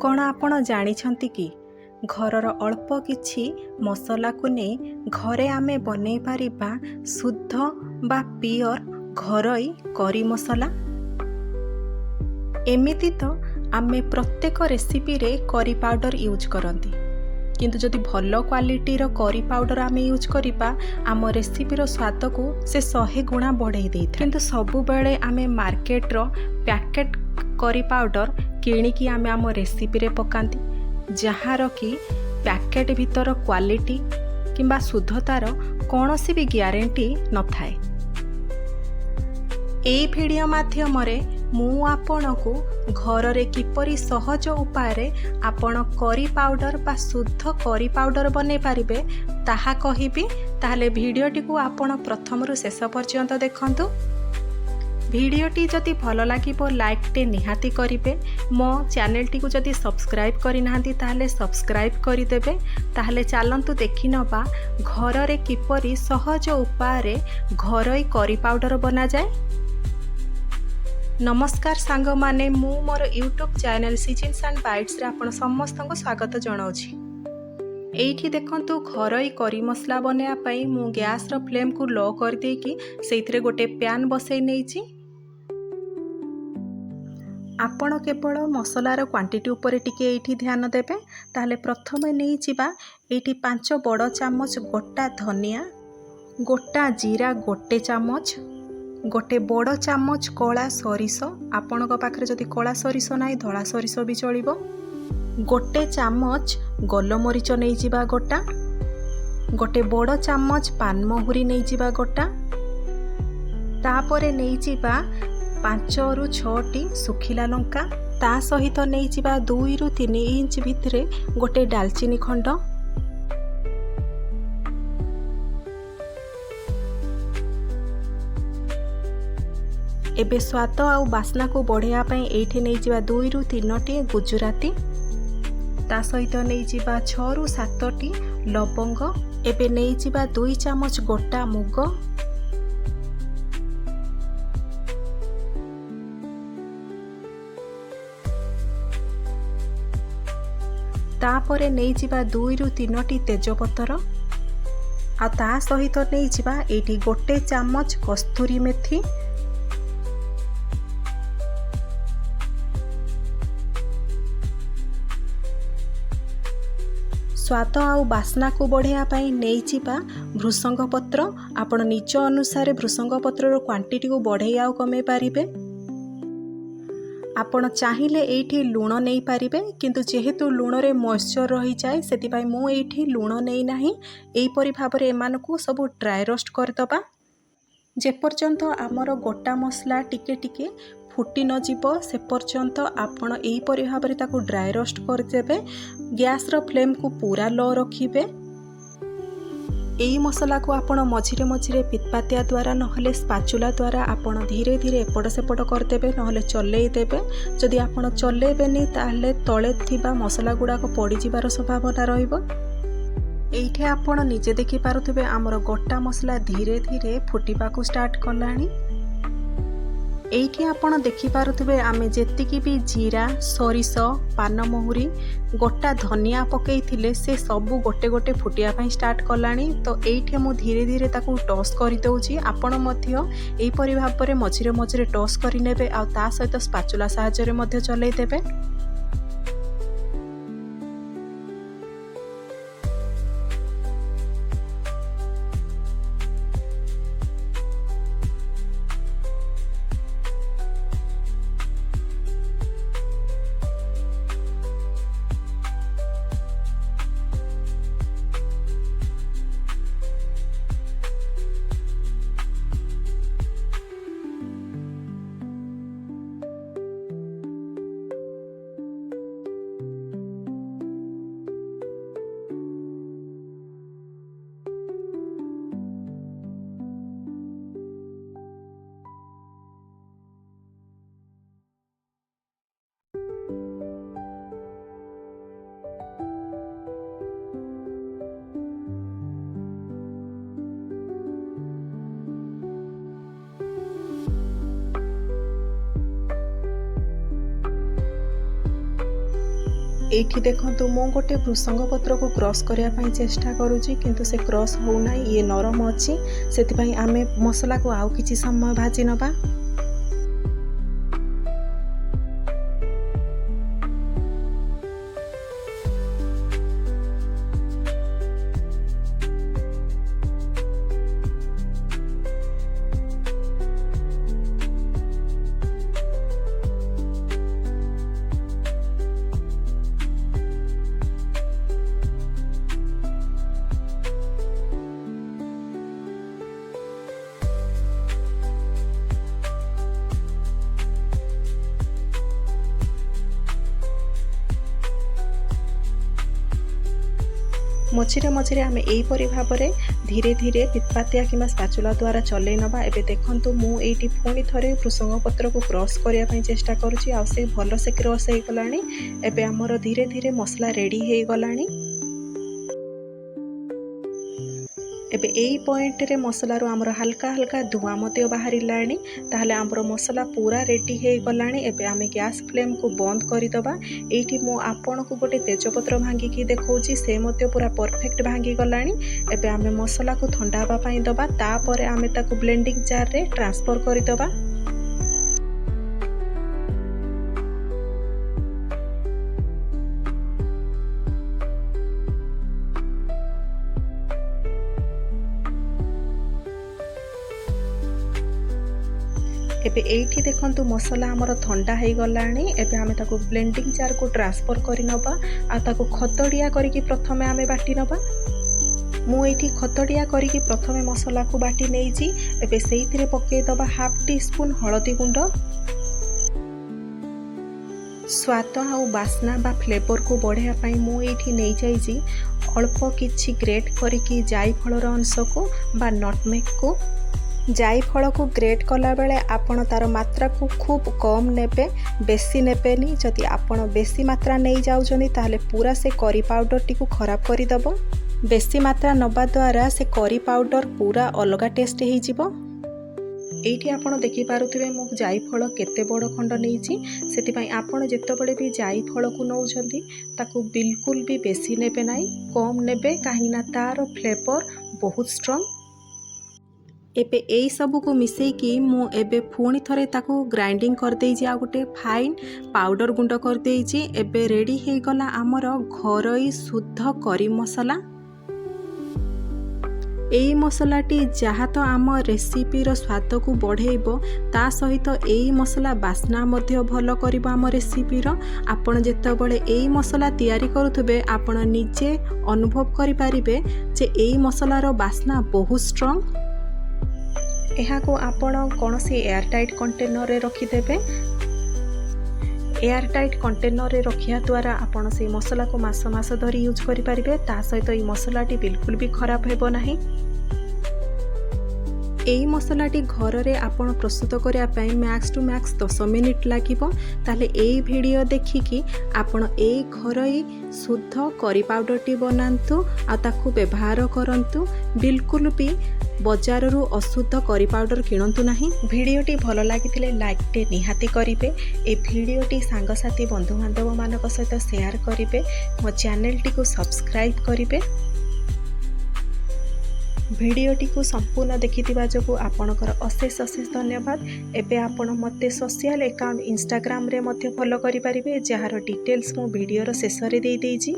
କ'ଣ ଆପଣ ଜାଣିଛନ୍ତି କି ଘରର ଅଳ୍ପ କିଛି ମସଲାକୁ ନେଇ ଘରେ ଆମେ ବନେଇ ପାରିବା ଶୁଦ୍ଧ ବା ପିଓର ଘରୋଇ କରି ମସଲା। ଏମିତି ତ ଆମେ ପ୍ରତ୍ୟେକ ରେସିପିରେ କରି ପାଉଡ଼ର ୟୁଜ୍ କରନ୍ତି, କିନ୍ତୁ ଯଦି ଭଲ କ୍ୱାଲିଟିର କରି ପାଉଡ଼ର ଆମେ ୟୁଜ୍ କରିବା ଆମ ରେସିପିର ସ୍ୱାଦକୁ ସେ 100 ଗୁଣା ବଢ଼େଇ ଦେଇଥାଏ। କିନ୍ତୁ ସବୁବେଳେ ଆମେ ମାର୍କେଟର ପ୍ୟାକେଟ୍ କରି ପାଉଡ଼ର କିଣିକି ଆମେ ଆମ ରେସିପିରେ ପକାନ୍ତି, ଯାହାର କି ପ୍ୟାକେଟ୍ ଭିତର କ୍ୱାଲିଟି କିମ୍ବା ଶୁଦ୍ଧତାର କୌଣସି ବି ଗ୍ୟାରେଣ୍ଟି ନଥାଏ। ଏହି ଭିଡ଼ିଓ ମାଧ୍ୟମରେ ମୁଁ ଆପଣଙ୍କୁ ଘରରେ କିପରି ସହଜ ଉପାୟରେ ଆପଣ କରି ପାଉଡ଼ର ବା ଶୁଦ୍ଧ କରି ପାଉଡ଼ର ବନେଇ ପାରିବେ ତାହା କହିବି। ତାହେଲେ ଭିଡ଼ିଓଟିକୁ ଆପଣ ପ୍ରଥମରୁ ଶେଷ ପର୍ଯ୍ୟନ୍ତ ଦେଖନ୍ତୁ। ଭିଡ଼ିଓଟି ଯଦି ଭଲ ଲାଗିବ ଲାଇକ୍ଟେ ନିହାତି କରିବେ। ମୋ ଚ୍ୟାନେଲଟିକୁ ଯଦି ସବସ୍କ୍ରାଇବ୍ କରିନାହାନ୍ତି ତାହେଲେ ସବସ୍କ୍ରାଇବ୍ କରିଦେବେ। ତାହେଲେ ଚାଲନ୍ତୁ ଦେଖିନେବା ଘରରେ କିପରି ସହଜ ଉପାୟରେ ଘରୋଇ କରି ପାଉଡ଼ର ବନାଯାଏ। ନମସ୍କାର ସାଙ୍ଗମାନେ, ମୁଁ ମୋର ୟୁଟ୍ୟୁବ୍ ଚ୍ୟାନେଲ୍ ସିଜନ୍ସ ଆଣ୍ଡ ବାଇଟ୍ସରେ ଆପଣ ସମସ୍ତଙ୍କୁ ସ୍ୱାଗତ ଜଣାଉଛି। ଏଇଠି ଦେଖନ୍ତୁ, ଘରୋଇ କରି ମସଲା ବନେଇବା ପାଇଁ ମୁଁ ଗ୍ୟାସ୍ର ଫ୍ଲେମ୍କୁ ଲୋ କରିଦେଇକି ସେଇଥିରେ ଗୋଟେ ପ୍ୟାନ୍ ବସେଇ ନେଇଛି। ଆପଣ କେବଳ ମସଲାର କ୍ୱାଣ୍ଟିଟି ଉପରେ ଟିକେ ଏଇଠି ଧ୍ୟାନ ଦେବେ। ତାହେଲେ ପ୍ରଥମେ ନେଇଯିବା ଏଇଠି 5 ବଡ଼ ଚାମଚ ଗୋଟା ଧନିଆ, ଗୋଟା ଜିରା 1 ଚାମଚ, ଗୋଟେ ବଡ଼ ଚାମଚ କଳା ସୋରିଷ। ଆପଣଙ୍କ ପାଖରେ ଯଦି କଳା ସୋରିଷ ନାହିଁ ଧଳା ସୋରିଷ ବି ଚଳିବ। 1 ଚାମଚ ଗୋଲମରିଚ ନେଇଯିବା ଗୋଟା, ଗୋଟେ ବଡ଼ ଚାମଚ ପାନମହୁରି ନେଇଯିବା ଗୋଟା। ତାପରେ ନେଇଯିବା 5ରୁ 6ଟି ଶୁଖିଲା ଲଙ୍କା। ତା ସହିତ ନେଇଯିବା 2ରୁ 3 ଇଞ୍ଚ ଭିତରେ ଗୋଟେ ଡାଲଚିନି ଖଣ୍ଡ। ଏବେ ସ୍ୱାଦ ଆଉ ବାସ୍ନାକୁ ବଢ଼ାଇବା ପାଇଁ ଏଇଠି ନେଇଯିବା 2ରୁ 3ଟି ଗୁଜୁରାତି। ତା ସହିତ ନେଇଯିବା 6ରୁ 7ଟି ଲବଙ୍ଗ। ଏବେ ନେଇଯିବା 2 ଚାମଚ ଗୋଟା ମୁଗ। ତାପରେ ନେଇଯିବା 2ରୁ 3ଟି ତେଜପତ୍ର। ଆଉ ତା ସହିତ ନେଇଯିବା ଏଇଠି 1 ଚାମଚ କସ୍ତୁରୀ ମେଥି। ସ୍ୱାଦ ଆଉ ବାସ୍ନାକୁ ବଢ଼ାଇବା ପାଇଁ ନେଇଯିବା ଭୃସଙ୍ଗ ପତ୍ର। ଆପଣ ନିଜ ଅନୁସାରେ ଭୃସଙ୍ଗ ପତ୍ରର କ୍ୱାଣ୍ଟିଟିକୁ ବଢ଼େଇ ଆଉ କମେଇ ପାରିବେ। ଆପଣ ଚାହିଁଲେ ଏଇଠି ଲୁଣ ନେଇପାରିବେ, କିନ୍ତୁ ଯେହେତୁ ଲୁଣରେ ମଏଶ୍ଚର ରହିଯାଏ ସେଥିପାଇଁ ମୁଁ ଏଇଠି ଲୁଣ ନେଇନାହିଁ। ଏହିପରି ଭାବରେ ଏମାନଙ୍କୁ ସବୁ ଡ୍ରାଏ ରୋଷ୍ଟ କରିଦେବା। ଯେପର୍ଯ୍ୟନ୍ତ ଆମର ଗୋଟା ମସଲା ଟିକେ ଟିକେ ଫୁଟି ନଯିବ ସେ ପର୍ଯ୍ୟନ୍ତ ଆପଣ ଏହିପରି ଭାବରେ ତାକୁ ଡ୍ରାଏ ରୋଷ୍ଟ କରିଦେବେ। ଗ୍ୟାସ୍ର ଫ୍ଲେମ୍କୁ ପୁରା ଲୋ ରଖିବେ। ଏହି ମସଲାକୁ ଆପଣ ମଝିରେ ମଝିରେ ପିତ୍ପାତିଆ ଦ୍ୱାରା ନହେଲେ ସ୍ପାଚୁଲା ଦ୍ୱାରା ଆପଣ ଧୀରେ ଧୀରେ ଏପଟ ସେପଟ କରିଦେବେ, ନହେଲେ ଚଲେଇ ଦେବେ। ଯଦି ଆପଣ ଚଲେଇବେନି ତାହେଲେ ତଳେ ଥିବା ମସଲା ଗୁଡ଼ାକ ପଡ଼ିଯିବାର ସମ୍ଭାବନା ରହିବ। ଏଇଠି ଆପଣ ନିଜେ ଦେଖିପାରୁଥିବେ ଆମର ଗୋଟା ମସଲା ଧୀରେ ଧୀରେ ଫୁଟିବାକୁ ଷ୍ଟାର୍ଟ କଲାଣି। ଏଇଠି ଆପଣ ଦେଖିପାରୁଥିବେ ଆମେ ଯେତିକି ବି ଜିରା, ସୋରିଷ, ପାନମହୁରି, ଗୋଟା ଧନିଆ ପକେଇଥିଲେ ସେ ସବୁ ଗୋଟେ ଗୋଟେ ଫୁଟିବା ପାଇଁ ଷ୍ଟାର୍ଟ କଲାଣି। ତ ଏଇଠି ମୁଁ ଧୀରେ ଧୀରେ ତାକୁ ଟସ୍ କରିଦେଉଛି। ଆପଣ ମଧ୍ୟ ଏହିପରି ଭାବରେ ମଝିରେ ମଝିରେ ଟସ୍ କରିନେବେ ଆଉ ତା ସହିତ ସ୍ପାଚୁଲା ସାହାଯ୍ୟରେ ମଧ୍ୟ ଚଲେଇ ଦେବେ। एठी देखंतु मु गोटे भृसंग पत्र को क्रॉस करिया पई चेष्टा करूची किंतु से क्रॉस हो नाही ये नरम अछि सेति पई आमे मसला को आउ किछि समय भाजी नबा। मझिरे मझिरे आमे एहीपरि भाबरे धीरे धीरे पितपातिया किंबा स्पाचुला द्वारा चलै नबा। एबे देखंतु मु एठी पुणी थरे भृसंग पत्र को क्रॉस करिया पई चेष्टा करूची आ से भलो से क्रॉस हे गलानी। एबे हमर धीरे धीरे मसला रेडी हे गलानी। एबे एई पॉइंट रे मसला रो हमर हल्का हल्का धुआं मते बाहरी लाणी ताहले हमर मसला पूरा रेडी हे गलानी। एबे आमे गैस फ्लेम को बंद करि दबा। एठी मु आपन को गोटे तेजपत्र भांगी की देखौची से मते पूरा परफेक्ट भांगी गलानी। एबे आमे मसला को ठंडा बा पई दबा तापरे आमे ताको ब्लेंडिंग जार रे ट्रांसफर करि दबा। एबे एठी देखंतु मसला हमर ठंडा हे गलानी। एबे आमे ताको ब्लेंडिंग जार को ट्रांसफर करि नबा आ ताको खतडिया करिकि प्रथमे आमे बाटी नबा। मु एठी खतडिया करिकि प्रथमे मसला को बाटी नेइची। एबे सेइथिरे पके दबा हाफ टी स्पून हळदी गुंड। स्वाद आ बास्ना बा फ्लेवर को बढ़िया पई मु एठी नेइ जाइची अल्प किछि ग्रेट करिकि जायफळर अंश को बा नटमेग को। जायफल को ग्रेट कला बेले आपण तार मात्रा को खूब कम नेबे बेसी नेबेनी। जदि आपण बेसी मात्रा नहीं जाउछनी ताहले पूरा से करी पाउडर टी को खराब करि दबो। बेसी मात्रा नबा द्वारा से करी पाउडर पूरा अलगा टेस्ट हे जिवो। एठी आपण देखि पारुथिबे मु जायफल केते बड़ खंड नेइची सेति पई आपण जेतेबेले भी जायफल को नउछंती ताको बिल्कुल भी बेसी नेबे नाही कम नेबे काहिना तार फ्लेवर बहुत स्ट्रांग। एबे एई सबु को मिसई की मु एबे पुणी थरे ताको ग्राइंडिंग कर देइची आ गोटे फाइन पाउडर गुंड कर देइची। एबे रेडी हे गला हमर घरोई शुद्ध करी मसला। एई मसलाटी जहाँ तो आम रेसिपी रो स्वाद को बढ़ेइबो ता सहित एई मसला बास्ना मध्य भलो करिबो आम रेसिपी रो। आपण जेतेबेले एई मसला तयारी करूथबे आपण निजे अनुभव करि पारिबे जे एई मसला रो बास्ना बहुत स्ट्रांग। एहा को आपण कोनोसी एयर टाइट कंटेनर रे रखी देबे। एयर टाइट कंटेनर रे रखिया द्वारा आपण से मसला को मास मास धरी यूज करि पारिबे। ता सहित ई मसलाटी बिल्कुल भी खराब हेबो नाही। एई मसलाटी घर रे आपण प्रस्तुत करिया पई मैक्स टू मैक्स 10 मिनिट लागिबो। ताले एई वीडियो देखिकी आपण एई घरोई शुद्ध करी पाउडर टी बनांतु आ ताकू व्यवहार करंतु। बिल्कुल भी बजार रु अशुद्ध करी पाउडर किणंतु नाही। वीडियोटी भलो लागिथिले लाइक टे निहाती करिवे। ए वीडियोटी सांगसाथी बंधु बांधव मानक सहित शेयर करिवे। मो चैनल टी को सब्सक्राइब करिवे। वीडियोटी को संपूर्ण देखिथिबा जोगु आपणकर अशेष अशेष धन्यवाद। एबे आपण मते सोशल अकाउंट इंस्टाग्राम रे मध्य फॉलो करि परिबे जहार डिटेल्स मो वीडियो रो शेष रे देई देइची।